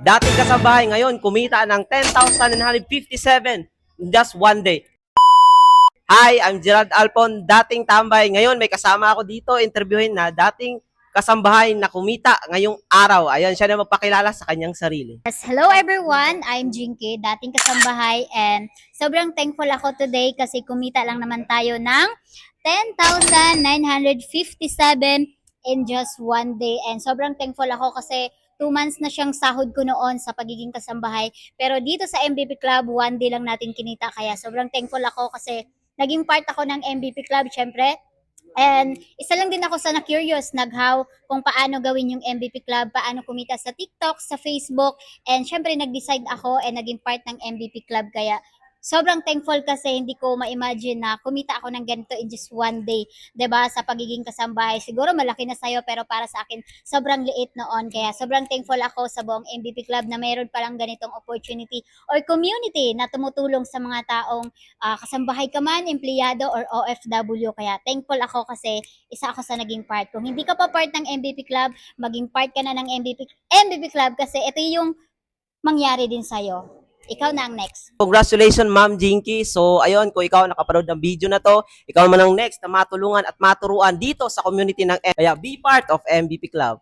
Dating kasabahay ngayon, kumita ng 10,957 in just one day. Hi, I'm Gerald Alpon, dating tambay. Ngayon, may kasama ako dito, interviewin na dating kasambahay na kumita ngayong araw. Ayan, siya na magpakilala sa kanyang sarili. Yes, hello everyone, I'm Jinky, dating kasambahay, and sobrang thankful ako today kasi kumita lang naman tayo ng 10,957 in just one day. And sobrang thankful ako kasi 2 months na siyang sahod ko noon sa pagiging kasambahay. Pero dito sa MVP Club, one day lang natin kinita. Kaya sobrang thankful ako kasi naging part ako ng MVP Club, syempre. And isa lang din ako sa na-curious, nag-how kung paano gawin yung MVP Club, paano kumita sa TikTok, sa Facebook, and syempre nag-decide ako and naging part ng MVP Club. Kaya sobrang thankful kasi hindi ko ma-imagine na kumita ako ng ganito in just one day, 'di ba? Sa pagiging kasambahay. Siguro malaki na sa'yo pero para sa akin sobrang liit noon. Kaya sobrang thankful ako sa buong MVP Club na mayroon palang ganitong opportunity or community na tumutulong sa mga taong kasambahay ka man, empleyado or OFW. Kaya thankful ako kasi isa ako sa naging part. Kung hindi ka pa part ng MVP Club, maging part ka na ng MVP Club kasi ito yung mangyari din sa'yo. Ikaw na ang next. Congratulations, Ma'am Jinky. So, ayun, kung ikaw nakapanood ng video na to, ikaw naman ang next na matulungan at maturuan dito sa community ng M. Kaya be part of MVP Club.